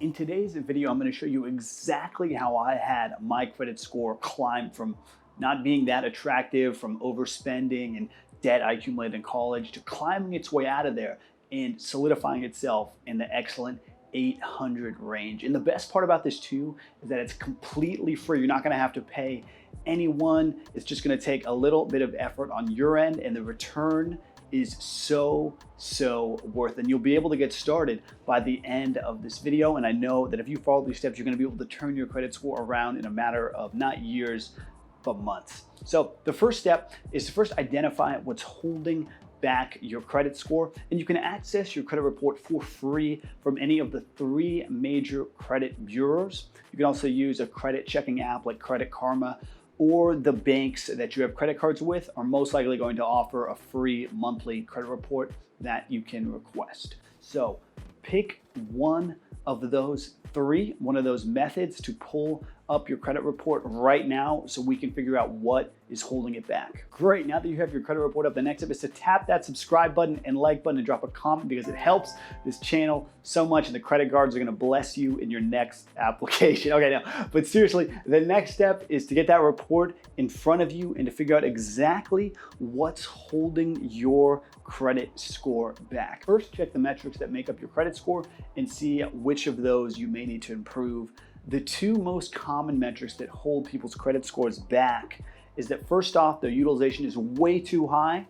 In today's video, I'm going to show you exactly how I had my credit score climb from not being that attractive, from overspending and debt I accumulated in college, to climbing its way out of there and solidifying itself in the excellent 800 range. And the best part about this too is that it's completely free. You're not going to have to pay anyone. It's just going to take a little bit of effort on your end, and the return is so worth it. And you'll be able to get started by the end of this video. And I know that if you follow these steps, you're going to be able to turn your credit score around in a matter of not years, but months. So the first step is to first identify what's holding back your credit score. And you can access your credit report for free from any of the 3 major credit bureaus. You can also use a credit checking app like Credit Karma, or the banks that you have credit cards with are most likely going to offer a free monthly credit report that you can request. So pick one of those 3, one of those methods to pull up your credit report right now so we can figure out what is holding it back. Great, now that you have your credit report up, the next step is to tap that subscribe button and like button and drop a comment, because it helps this channel so much, and the credit guards are gonna bless you in your next application. Okay, now, but seriously, the next step is to get that report in front of you and to figure out exactly what's holding your credit score back. First, check the metrics that make up your credit score and see which of those you may need to improve. The 2 most common metrics that hold people's credit scores back is that, first off, their utilization is way too high,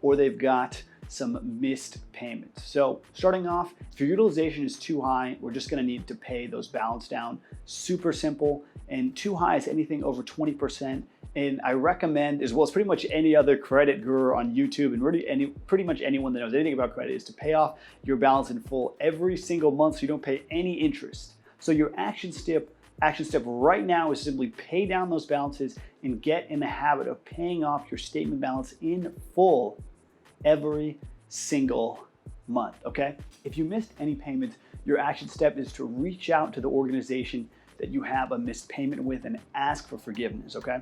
or they've got some missed payments. So starting off, if your utilization is too high, we're just gonna need to pay those balance down. Super simple. And too high is anything over 20%. And I recommend, as well as pretty much any other credit guru on YouTube and really pretty much anyone that knows anything about credit, is to pay off your balance in full every single month so you don't pay any interest. So your action step right now is simply pay down those balances and get in the habit of paying off your statement balance in full every single month, okay? If you missed any payments, your action step is to reach out to the organization that you have a missed payment with and ask for forgiveness, okay?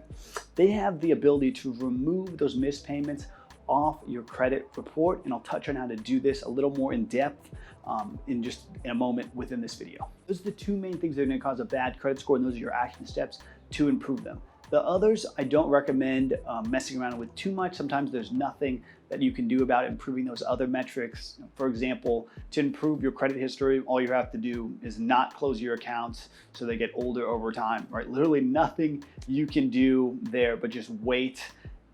They have the ability to remove those missed payments off your credit report, and I'll touch on how to do this a little more in depth in a moment within this video. Those are the 2 main things that are gonna cause a bad credit score, and those are your action steps to improve them. The others, I don't recommend messing around with too much. Sometimes there's nothing that you can do about improving those other metrics. For example, to improve your credit history, all you have to do is not close your accounts so they get older over time, right? Literally nothing you can do there, but just wait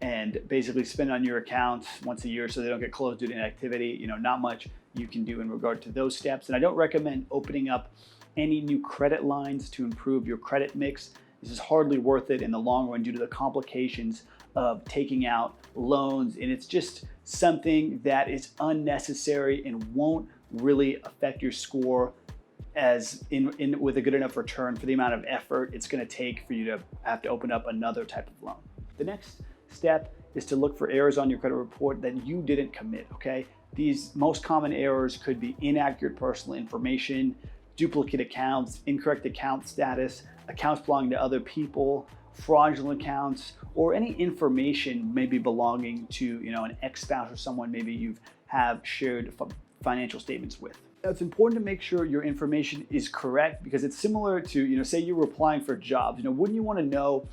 and basically spend on your accounts once a year so they don't get closed due to inactivity. You know, not much you can do in regard to those steps. And I don't recommend opening up any new credit lines to improve your credit mix. This is hardly worth it in the long run due to the complications of taking out loans. And it's just something that is unnecessary and won't really affect your score as with a good enough return for the amount of effort it's gonna take for you to have to open up another type of loan. The next step is to look for errors on your credit report that you didn't commit, okay? These most common errors could be inaccurate personal information, duplicate accounts, incorrect account status, accounts belonging to other people, fraudulent accounts, or any information maybe belonging to, an ex-spouse or someone maybe you have shared financial statements with. Now, it's important to make sure your information is correct, because it's similar to, say you were applying for jobs. Wouldn't you want to know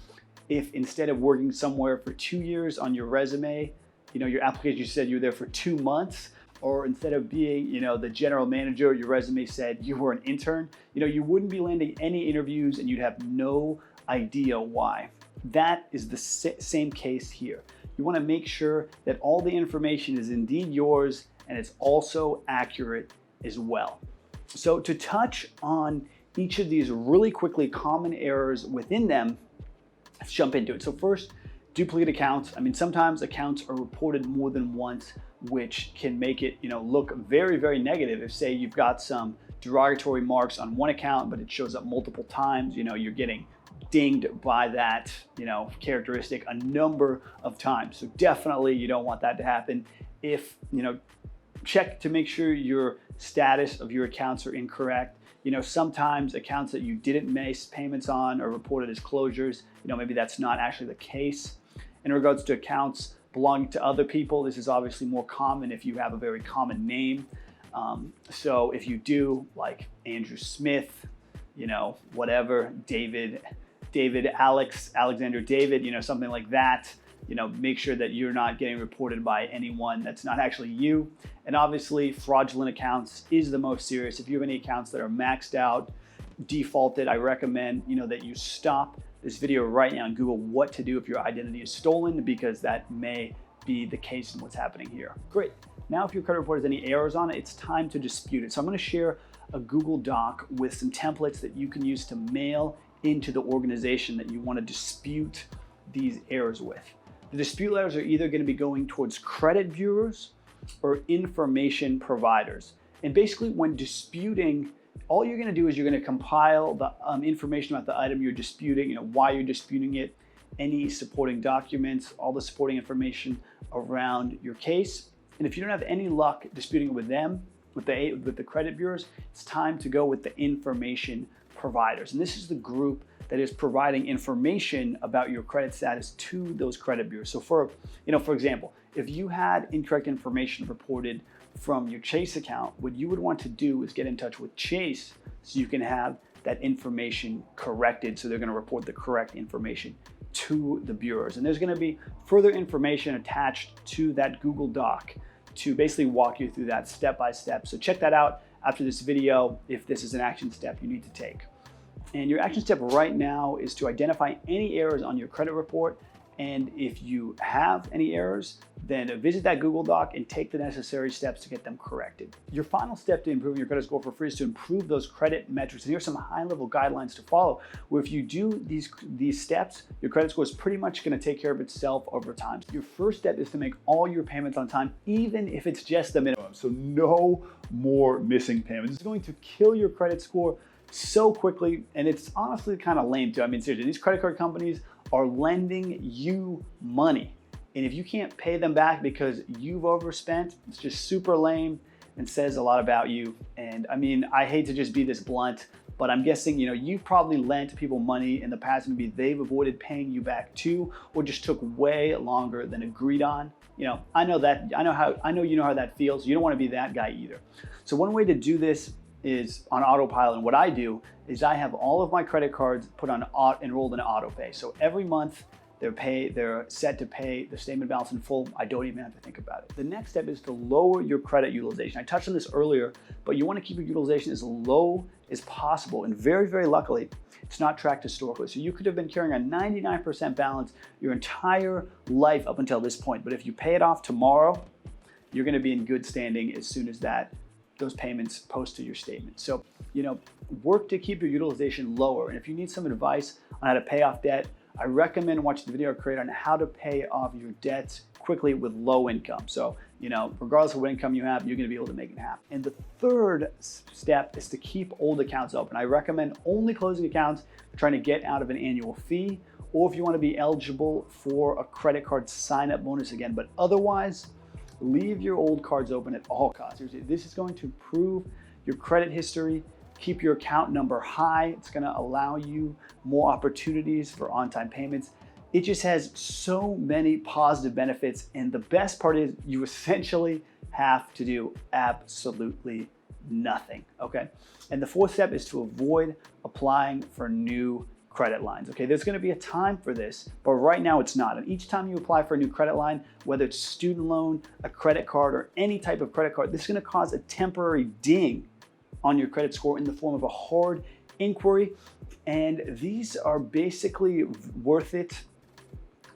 if instead of working somewhere for 2 years on your resume, your application said you were there for 2 months, or instead of being, the general manager, your resume said you were an intern? You wouldn't be landing any interviews and you'd have no idea why. That is the same case here. You want to make sure that all the information is indeed yours and it's also accurate as well. So to touch on each of these really quickly common errors within them, let's jump into it. So first, duplicate accounts. Sometimes accounts are reported more than once, which can make it, look very negative. If, say, you've got some derogatory marks on one account, but it shows up multiple times, you're getting dinged by that, characteristic a number of times. So definitely you don't want that to happen. If, check to make sure your status of your accounts are incorrect. Sometimes accounts that you didn't miss payments on are reported as closures. Maybe that's not actually the case. In regards to accounts belonging to other people, this is obviously more common if you have a very common name. So if you do, like Andrew Smith, whatever, Alexander David, something like that. Make sure that you're not getting reported by anyone that's not actually you. And obviously, fraudulent accounts is the most serious. If you have any accounts that are maxed out, defaulted, I recommend, that you stop this video right now and Google what to do if your identity is stolen, because that may be the case in what's happening here. Great. Now, if your credit report has any errors on it, it's time to dispute it. So I'm going to share a Google Doc with some templates that you can use to mail into the organization that you want to dispute these errors with. The dispute letters are either going to be going towards credit bureaus or information providers. And basically, when disputing, all you're going to do is you're going to compile the information about the item you're disputing, why you're disputing it, any supporting documents, all the supporting information around your case. And if you don't have any luck disputing it with them, with the credit bureaus, it's time to go with the information providers. And this is the group that is providing information about your credit status to those credit bureaus. So for example, if you had incorrect information reported from your Chase account, what you would want to do is get in touch with Chase so you can have that information corrected. So they're going to report the correct information to the bureaus. And there's going to be further information attached to that Google Doc to basically walk you through that step by step. So check that out after this video if this is an action step you need to take. And your action step right now is to identify any errors on your credit report. And if you have any errors, then visit that Google Doc and take the necessary steps to get them corrected. Your final step to improving your credit score for free is to improve those credit metrics. And here are some high-level guidelines to follow, where if you do these steps, your credit score is pretty much going to take care of itself over time. Your first step is to make all your payments on time, even if it's just the minimum. So no more missing payments. It's going to kill your credit score so quickly, and it's honestly kind of lame too. I mean, seriously, these credit card companies are lending you money, and if you can't pay them back because you've overspent, it's just super lame and says a lot about you. And I mean, I hate to just be this blunt, but I'm guessing you've probably lent people money in the past, and maybe they've avoided paying you back too, or just took way longer than agreed on. I know you know how that feels. You don't want to be that guy either. So one way to do this is on autopilot. And what I do is I have all of my credit cards enrolled in auto pay. So every month they're set to pay the statement balance in full. I don't even have to think about it. The next step is to lower your credit utilization. I touched on this earlier, but you want to keep your utilization as low as possible. And very, very luckily, it's not tracked historically. So you could have been carrying a 99% balance your entire life up until this point. But if you pay it off tomorrow, you're going to be in good standing as soon as those payments post to your statement. So, work to keep your utilization lower. And if you need some advice on how to pay off debt, I recommend watching the video I created on how to pay off your debts quickly with low income. So, regardless of what income you have, you're gonna be able to make it happen. And the third step is to keep old accounts open. I recommend only closing accounts trying to get out of an annual fee, or if you wanna be eligible for a credit card sign-up bonus again. But otherwise, leave your old cards open at all costs. This is going to improve your credit history, keep your account number high. It's going to allow you more opportunities for on-time payments. It just has so many positive benefits. And the best part is you essentially have to do absolutely nothing, okay? And the fourth step is to avoid applying for new credit lines. Okay, there's going to be a time for this, but right now it's not. And each time you apply for a new credit line, whether it's student loan, a credit card, or any type of credit card, this is going to cause a temporary ding on your credit score in the form of a hard inquiry. And these are basically worth it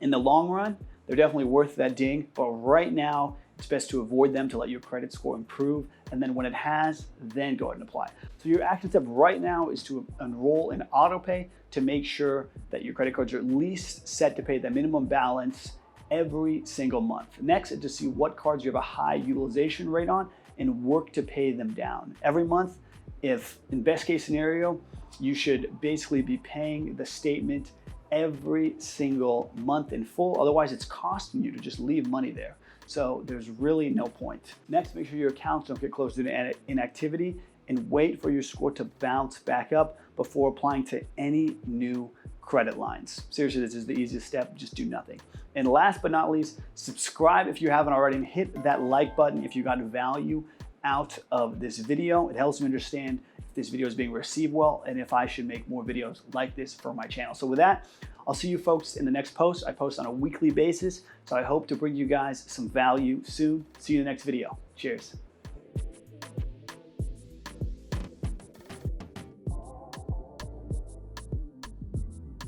in the long run. They're definitely worth that ding, but right now it's best to avoid them to let your credit score improve. And then when it has, then go ahead and apply. So your action step right now is to enroll in autopay to make sure that your credit cards are at least set to pay the minimum balance every single month. Next is to see what cards you have a high utilization rate on and work to pay them down. Every month, if in best case scenario, you should basically be paying the statement every single month in full. Otherwise, it's costing you to just leave money there. So there's really no point. Next, make sure your accounts don't get close to inactivity and wait for your score to bounce back up before applying to any new credit lines. Seriously, this is the easiest step. Just do nothing. And last but not least, subscribe if you haven't already and hit that like button if you got value out of this video. It helps me understand if if this video is being received well, and if I should make more videos like this for my channel. So with that, I'll see you folks in the next post. I post on a weekly basis, so I hope to bring you guys some value soon. See you in the next video. Cheers.